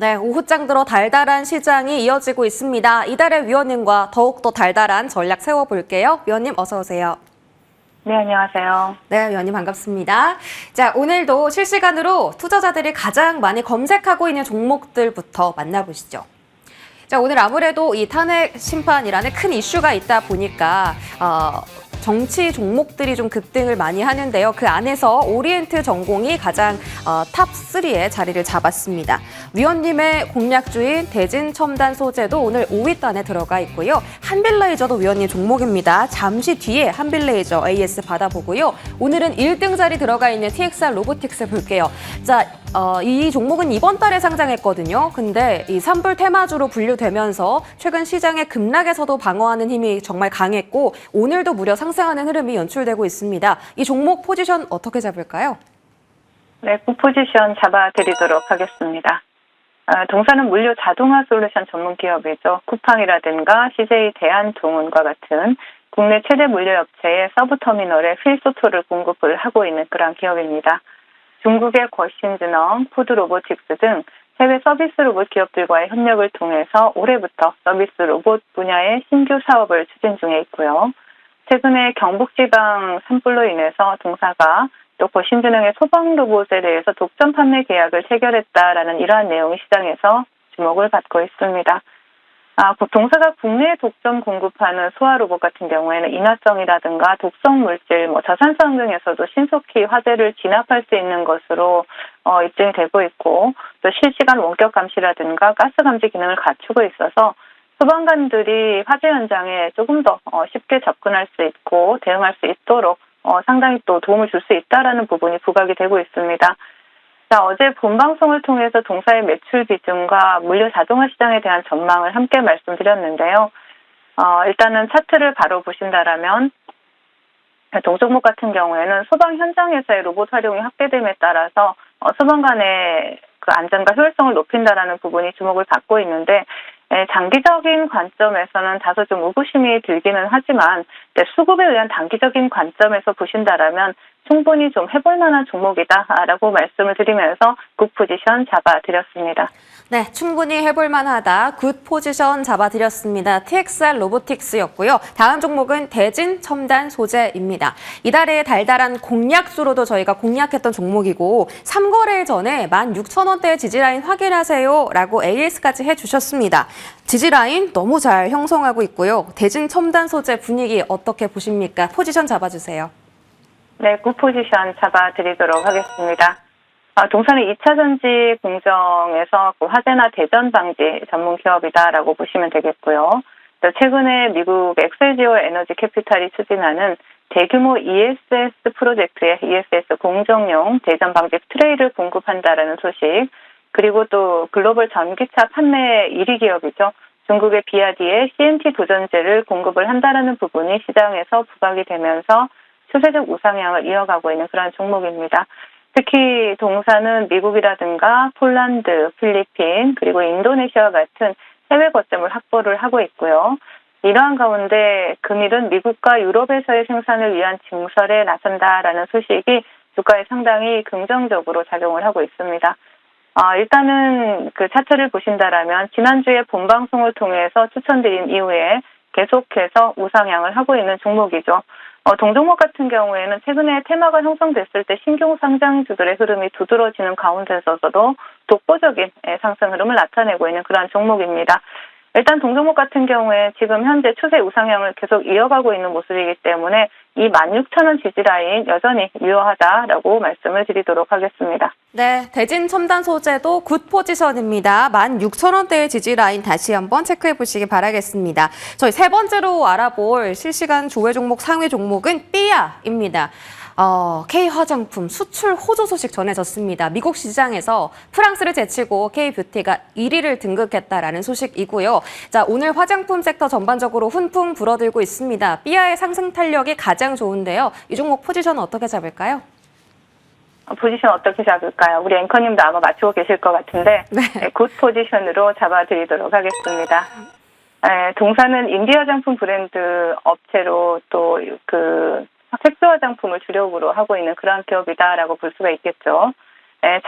네, 오후장 들어 달달한 시장이 이어지고 있습니다. 이달의 위원님과 더욱더 달달한 전략 세워볼게요. 위원님 어서 오세요. 네, 안녕하세요. 네, 위원님 반갑습니다. 자, 오늘도 실시간으로 투자자들이 가장 많이 검색하고 있는 종목들부터 만나보시죠. 자, 오늘 아무래도 이 탄핵 심판이라는 큰 이슈가 있다 보니까 정치 종목들이 좀 급등을 많이 하는데요. 그 안에서 오리엔트 전공이 가장 탑 3에 자리를 잡았습니다. 위원님의 공략주인 대진첨단 소재도 오늘 5위단에 들어가 있고요. 한빌레이저도 위원님 종목입니다. 잠시 뒤에 한빌레이저 AS 받아보고요. 오늘은 1등 자리 들어가 있는 TXR 로보틱스 볼게요. 자, 이 종목은 이번 달에 상장했거든요. 근데 이 산불 테마주로 분류되면서 최근 시장의 급락에서도 방어하는 힘이 정말 강했고 오늘도 무려 상승하는 흐름이 연출되고 있습니다. 이 종목 포지션 어떻게 잡을까요? 네, 포지션 잡아드리도록 하겠습니다. 동사는 물류 자동화 솔루션 전문 기업이죠. 쿠팡이라든가 CJ 대한통운과 같은 국내 최대 물류업체의 서브터미널에 필소토를 공급을 하고 있는 그런 기업입니다. 중국의 거신즈넉, 푸드로보틱스 등 해외 서비스 로봇 기업들과의 협력을 통해서 올해부터 서비스 로봇 분야의 신규 사업을 추진 중에 있고요. 최근에 경북지방 산불로 인해서 동사가 또 거신즈넉의 소방 로봇에 대해서 독점 판매 계약을 체결했다라는 이러한 내용이 시장에서 주목을 받고 있습니다. 동사가 국내에 독점 공급하는 소화 로봇 같은 경우에는 인화성이라든가 독성 물질, 저산성 등에서도 신속히 화재를 진압할 수 있는 것으로 입증이 되고 있고 또 실시간 원격 감시라든가 가스 감지 기능을 갖추고 있어서 소방관들이 화재 현장에 조금 더 쉽게 접근할 수 있고 대응할 수 있도록 상당히 또 도움을 줄 수 있다라는 부분이 부각이 되고 있습니다. 자, 어제 본방송을 통해서 동사의 매출 비중과 물류 자동화 시장에 대한 전망을 함께 말씀드렸는데요. 일단은 차트를 바로 보신다라면 동종목 같은 경우에는 소방 현장에서의 로봇 활용이 확대됨에 따라서 소방관의 그 안전과 효율성을 높인다라는 부분이 주목을 받고 있는데 장기적인 관점에서는 다소 좀 의구심이 들기는 하지만 수급에 의한 단기적인 관점에서 보신다라면 충분히 좀 해볼 만한 종목이다라고 말씀을 드리면서 굿 포지션 잡아드렸습니다. 네, 충분히 해볼 만하다. 굿 포지션 잡아드렸습니다. TXR 로보틱스였고요. 다음 종목은 대진첨단 소재입니다. 이달의 달달한 공략수로도 저희가 공략했던 종목이고 3거래일 전에 16,000원대의 지지라인 확인하세요 라고 AS까지 해주셨습니다. 지지라인 너무 잘 형성하고 있고요. 대진첨단 소재 분위기 어떻게 보십니까? 포지션 잡아주세요. 네, 굿 포지션 잡아드리도록 하겠습니다. 동사는 2차 전지 공정에서 화재나 대전 방지 전문 기업이다라고 보시면 되겠고요. 또 최근에 미국 엑셀지오 에너지 캐피탈이 추진하는 대규모 ESS 프로젝트에 ESS 공정용 대전 방지 트레이를 공급한다라는 소식, 그리고 또 글로벌 전기차 판매 1위 기업이죠. 중국의 비아디에 CNT 도전제를 공급을 한다라는 부분이 시장에서 부각이 되면서 추세적 우상향을 이어가고 있는 그런 종목입니다. 특히 동사는 미국이라든가 폴란드, 필리핀, 그리고 인도네시아와 같은 해외 거점을 확보를 하고 있고요. 이러한 가운데 금일은 미국과 유럽에서의 생산을 위한 증설에 나선다라는 소식이 주가에 상당히 긍정적으로 작용을 하고 있습니다. 일단은 그 차트를 보신다라면 지난주에 본방송을 통해서 추천드린 이후에 계속해서 우상향을 하고 있는 종목이죠. 동종목 같은 경우에는 최근에 테마가 형성됐을 때 신규 상장주들의 흐름이 두드러지는 가운데서도 독보적인 상승 흐름을 나타내고 있는 그러한 종목입니다. 일단 동종목 같은 경우에 지금 현재 추세 우상향을 계속 이어가고 있는 모습이기 때문에 이 16,000원 지지라인 여전히 유효하다라고 말씀을 드리도록 하겠습니다. 네, 대진 첨단 소재도 굿 포지션입니다. 16,000원대의 지지라인 다시 한번 체크해 보시기 바라겠습니다. 저희 세 번째로 알아볼 실시간 조회 종목 상위 종목은 삐아입니다. K화장품 수출 호조 소식 전해졌습니다. 미국 시장에서 프랑스를 제치고 K뷰티가 1위를 등극했다라는 소식이고요. 자, 오늘 화장품 섹터 전반적으로 훈풍 불어들고 있습니다. 삐아의 상승 탄력이 가장 좋은데요. 이 종목 포지션 어떻게 잡을까요? 포지션 어떻게 잡을까요? 우리 앵커님도 아마 맞추고 계실 것 같은데 네. 굿 포지션으로 잡아드리도록 하겠습니다. 동사는 인디 화장품 브랜드 업체로 또 그 색조 화장품을 주력으로 하고 있는 그러한 기업이다라고 볼 수가 있겠죠.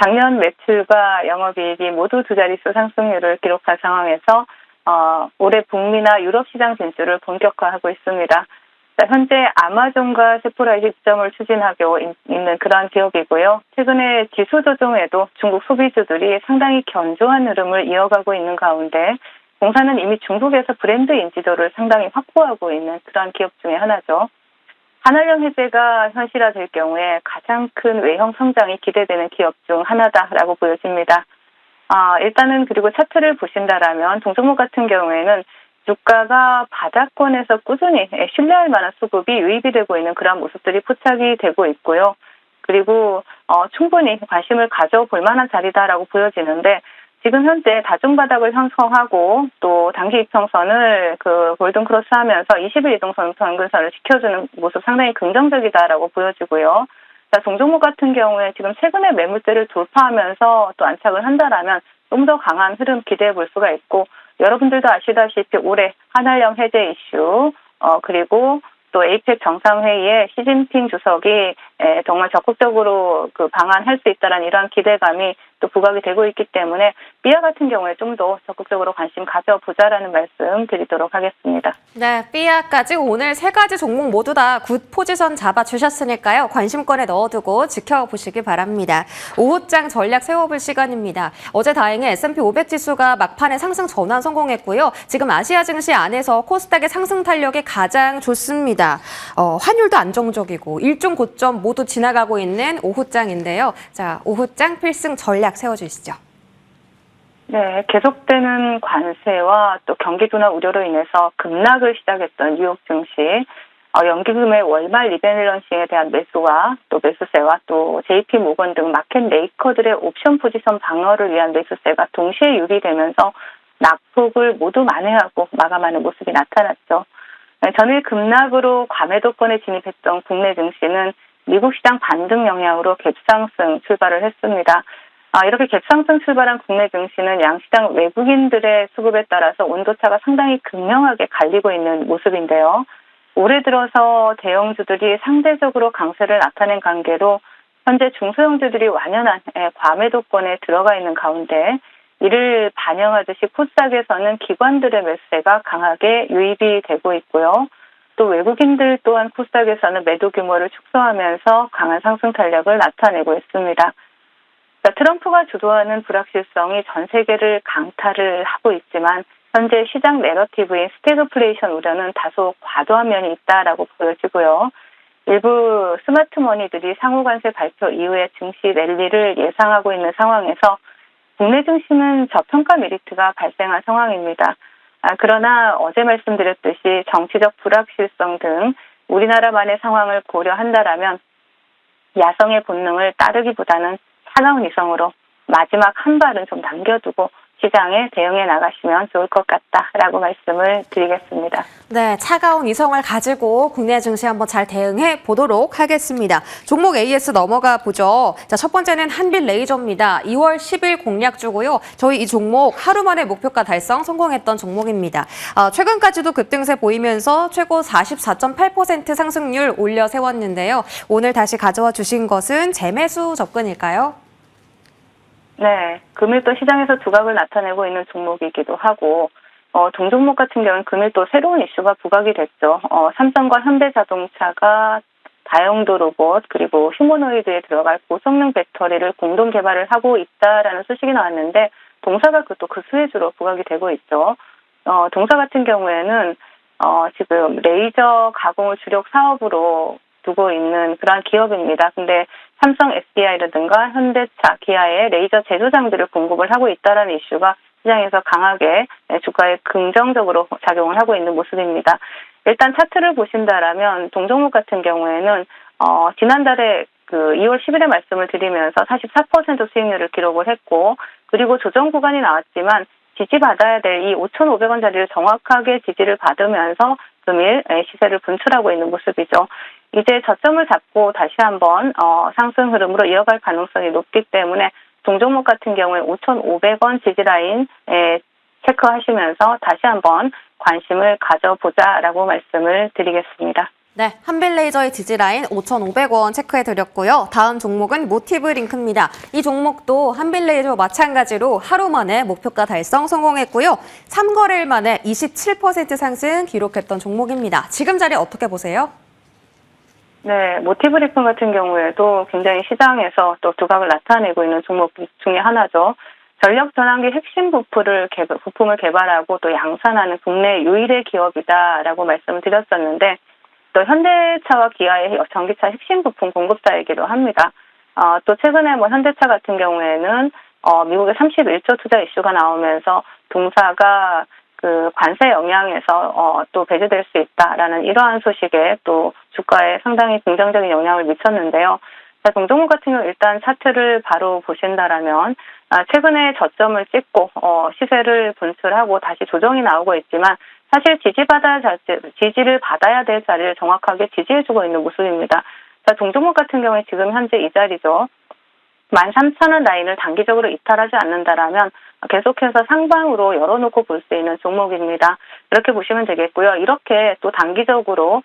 작년 매출과 영업이익이 모두 두 자릿수 상승률을 기록한 상황에서 올해 북미나 유럽 시장 진출을 본격화하고 있습니다. 자, 현재 아마존과 세포라의 입점을 추진하고 있는 그러한 기업이고요. 최근에 지수 조정에도 중국 소비주들이 상당히 견조한 흐름을 이어가고 있는 가운데 공사는 이미 중국에서 브랜드 인지도를 상당히 확보하고 있는 그러한 기업 중에 하나죠. 한한령 해제가 현실화될 경우에 가장 큰 외형 성장이 기대되는 기업 중 하나다라고 보여집니다. 일단은 그리고 차트를 보신다라면 동종목 같은 경우에는 주가가 바닥권에서 꾸준히 신뢰할 만한 수급이 유입이 되고 있는 그런 모습들이 포착이 되고 있고요. 그리고 충분히 관심을 가져볼 만한 자리다라고 보여지는데 지금 현재 다중바닥을 형성하고 또 단기 이평선을 골든 크로스하면서 20일 이동선 평균선을 지켜주는 모습 상당히 긍정적이다라고 보여지고요. 자, 동종목 같은 경우에 지금 최근에 매물대를 돌파하면서 또 안착을 한다라면 좀 더 강한 흐름 기대해 볼 수가 있고 여러분들도 아시다시피 올해 한한령 해제 이슈 그리고 또 에이펙 정상회의에 시진핑 주석이 정말 적극적으로 방한할 수 있다는 이러한 기대감이 또 부각이 되고 있기 때문에 삐아 같은 경우에 좀 더 적극적으로 관심 가져보자라는 말씀 드리도록 하겠습니다. 네, 삐아까지 오늘 세 가지 종목 모두 다 굿 포지션 잡아주셨으니까요. 관심권에 넣어두고 지켜보시기 바랍니다. 오후장 전략 세워볼 시간입니다. 어제 다행히 S&P 500 지수가 막판에 상승 전환 성공했고요. 지금 아시아 증시 안에서 코스닥의 상승 탄력이 가장 좋습니다. 환율도 안정적이고 일종 고점 모두 지나가고 있는 오후장인데요. 자, 오후장 필승 전략 세워주시죠. 네, 계속되는 관세와 또 경기 둔화 우려로 인해서 급락을 시작했던 뉴욕 증시, 연기금의 월말 리밸런싱에 대한 매수와 또 매수세와 또 JP 모건 등 마켓 메이커들의 옵션 포지션 방어를 위한 매수세가 동시에 유입되면서 낙폭을 모두 만회하고 마감하는 모습이 나타났죠. 전일 급락으로 과매도권에 진입했던 국내 증시는 미국 시장 반등 영향으로 갭상승 출발을 했습니다. 이렇게 갭상승 출발한 국내 증시는 양시장 외국인들의 수급에 따라서 온도차가 상당히 극명하게 갈리고 있는 모습인데요. 올해 들어서 대형주들이 상대적으로 강세를 나타낸 관계로 현재 중소형주들이 완연한 과매도권에 들어가 있는 가운데 이를 반영하듯이 코스닥에서는 기관들의 매수세가 강하게 유입이 되고 있고요. 또 외국인들 또한 코스닥에서는 매도 규모를 축소하면서 강한 상승 탄력을 나타내고 있습니다. 트럼프가 주도하는 불확실성이 전 세계를 강타를 하고 있지만 현재 시장 내러티브인 스태그플레이션 우려는 다소 과도한 면이 있다라고 보여지고요. 일부 스마트머니들이 상호관세 발표 이후에 증시 랠리를 예상하고 있는 상황에서 국내 증시는 저평가 메리트가 발생한 상황입니다. 그러나 어제 말씀드렸듯이 정치적 불확실성 등 우리나라만의 상황을 고려한다라면 야성의 본능을 따르기보다는 차가운 이성으로 마지막 한 발은 좀 남겨두고 시장에 대응해 나가시면 좋을 것 같다라고 말씀을 드리겠습니다. 네, 차가운 이성을 가지고 국내 증시 한번 잘 대응해 보도록 하겠습니다. 종목 AS 넘어가 보죠. 자, 첫 번째는 한빛레이저입니다. 2월 10일 공략주고요. 저희 이 종목 하루 만에 목표가 달성 성공했던 종목입니다. 최근까지도 급등세 보이면서 최고 44.8% 상승률 올려 세웠는데요. 오늘 다시 가져와 주신 것은 재매수 접근일까요? 네, 금일 또 시장에서 두각을 나타내고 있는 종목이기도 하고 동종목 같은 경우는 금일 또 새로운 이슈가 부각이 됐죠. 삼성과 현대자동차가 다용도 로봇 그리고 휴머노이드에 들어갈 고성능 배터리를 공동 개발을 하고 있다라는 소식이 나왔는데 동사가 또 그 수혜주로 부각이 되고 있죠. 동사 같은 경우에는 지금 레이저 가공을 주력 사업으로 두고 있는 그러한 기업입니다. 근데 삼성 SDI라든가 현대차, 기아의 레이저 제조장들을 공급을 하고 있다는 이슈가 시장에서 강하게 주가에 긍정적으로 작용을 하고 있는 모습입니다. 일단 차트를 보신다라면 동종목 같은 경우에는 지난달에 2월 10일에 말씀을 드리면서 44% 수익률을 기록을 했고 그리고 조정 구간이 나왔지만 지지받아야 될 이 5,500원짜리를 정확하게 지지를 받으면서 금일 시세를 분출하고 있는 모습이죠. 이제 저점을 잡고 다시 한번 상승 흐름으로 이어갈 가능성이 높기 때문에 동종목 같은 경우에 5,500원 지지라인 체크하시면서 다시 한번 관심을 가져보자라고 말씀을 드리겠습니다. 네, 한빌레이저의 지지라인 5,500원 체크해드렸고요. 다음 종목은 모티브 링크입니다. 이 종목도 한빌레이저와 마찬가지로 하루 만에 목표가 달성 성공했고요. 3거래일 만에 27% 상승 기록했던 종목입니다. 지금 자리 어떻게 보세요? 네, 모티브 링크 같은 경우에도 굉장히 시장에서 또 두각을 나타내고 있는 종목 중에 하나죠. 전력 전환기 핵심 부품을 개발하고 또 양산하는 국내 유일의 기업이다라고 말씀을 드렸었는데, 또 현대차와 기아의 전기차 핵심 부품 공급사이기도 합니다. 또 최근에 현대차 같은 경우에는 미국의 31조 투자 이슈가 나오면서 동사가 그 관세 영향에서 또 배제될 수 있다라는 이러한 소식에 또 주가에 상당히 긍정적인 영향을 미쳤는데요. 자, 동종목 같은 경우 일단 차트를 바로 보신다라면 최근에 저점을 찍고 시세를 분출하고 다시 조정이 나오고 있지만 사실 지지를 받아야 될 자리를 정확하게 지지해주고 있는 모습입니다. 자, 동종목 같은 경우에 지금 현재 이 자리죠. 13,000원 라인을 단기적으로 이탈하지 않는다라면 계속해서 상방으로 열어놓고 볼 수 있는 종목입니다. 이렇게 보시면 되겠고요. 이렇게 또 단기적으로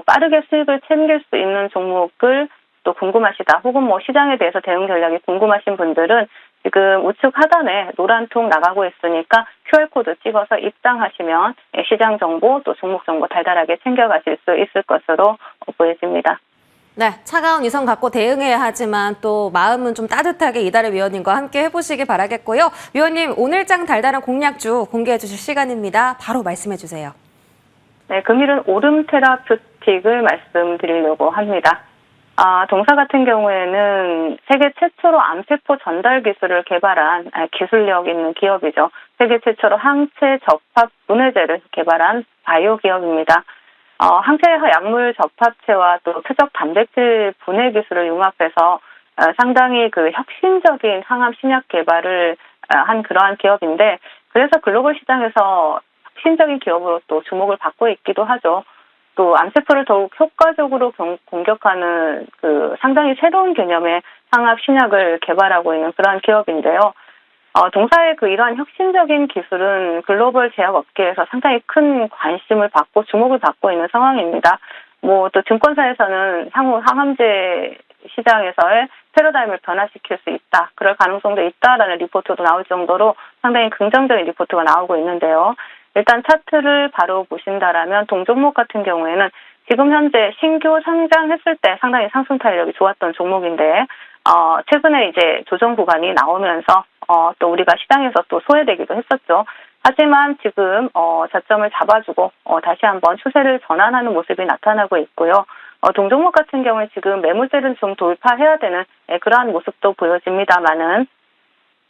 빠르게 수익을 챙길 수 있는 종목을 또 궁금하시다, 혹은 시장에 대해서 대응 전략이 궁금하신 분들은 지금 우측 하단에 노란 통 나가고 있으니까 QR코드 찍어서 입장하시면 시장 정보 또 종목 정보 달달하게 챙겨가실 수 있을 것으로 보여집니다. 네, 차가운 위성 갖고 대응해야 하지만 또 마음은 좀 따뜻하게 이달의 위원님과 함께 해보시기 바라겠고요. 위원님, 오늘장 달달한 공략주 공개해 주실 시간입니다. 바로 말씀해 주세요. 네, 금일은 오름 테라퓨틱을 말씀드리려고 합니다. 동사 같은 경우에는 세계 최초로 암세포 전달 기술을 개발한 기술력 있는 기업이죠. 세계 최초로 항체 접합 분해제를 개발한 바이오 기업입니다. 항체 약물 접합체와 또 표적 단백질 분해 기술을 융합해서 상당히 그 혁신적인 항암 신약 개발을 한 그러한 기업인데, 그래서 글로벌 시장에서 혁신적인 기업으로 또 주목을 받고 있기도 하죠. 또 암세포를 더욱 효과적으로 공격하는 그 상당히 새로운 개념의 항암 신약을 개발하고 있는 그러한 기업인데요. 동사의 이러한 혁신적인 기술은 글로벌 제약 업계에서 상당히 큰 관심을 받고 주목을 받고 있는 상황입니다. 또 증권사에서는 향후 항암제 시장에서의 패러다임을 변화시킬 수 있다, 그럴 가능성도 있다라는 리포트도 나올 정도로 상당히 긍정적인 리포트가 나오고 있는데요. 일단 차트를 바로 보신다라면 동종목 같은 경우에는 지금 현재 신규 상장했을 때 상당히 상승 탄력이 좋았던 종목인데, 최근에 이제 조정 구간이 나오면서 또 우리가 시장에서 또 소외되기도 했었죠. 하지만 지금 저점을 잡아주고 다시 한번 추세를 전환하는 모습이 나타나고 있고요. 동종목 같은 경우에 지금 매물대를 좀 돌파해야 되는 그러한 모습도 보여집니다만은,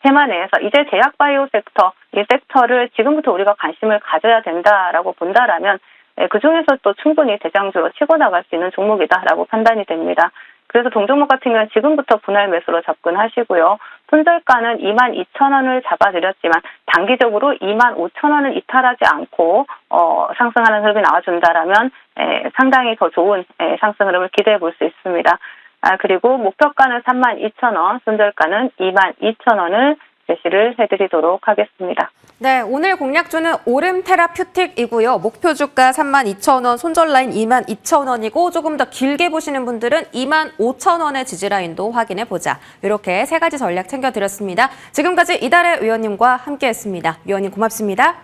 테마 내에서 이제 제약 바이오 섹터, 이 섹터를 지금부터 우리가 관심을 가져야 된다라고 본다라면 그중에서 또 충분히 대장주로 치고 나갈 수 있는 종목이다라고 판단이 됩니다. 그래서 동종목 같은 경우는 지금부터 분할 매수로 접근하시고요. 손절가는 22,000원을 잡아드렸지만 단기적으로 25,000원을 이탈하지 않고 상승하는 흐름이 나와준다라면 상당히 더 좋은 상승 흐름을 기대해 볼 수 있습니다. 그리고 목표가는 32,000원, 손절가는 22,000원을 제시를 해드리도록 하겠습니다. 네, 오늘 공략주는 오름 테라퓨틱이고요. 목표 주가 32,000원, 손절 라인 22,000원이고 조금 더 길게 보시는 분들은 25,000원의 지지 라인도 확인해 보자. 이렇게 세 가지 전략 챙겨드렸습니다. 지금까지 이달의 위원님과 함께했습니다. 위원님 고맙습니다.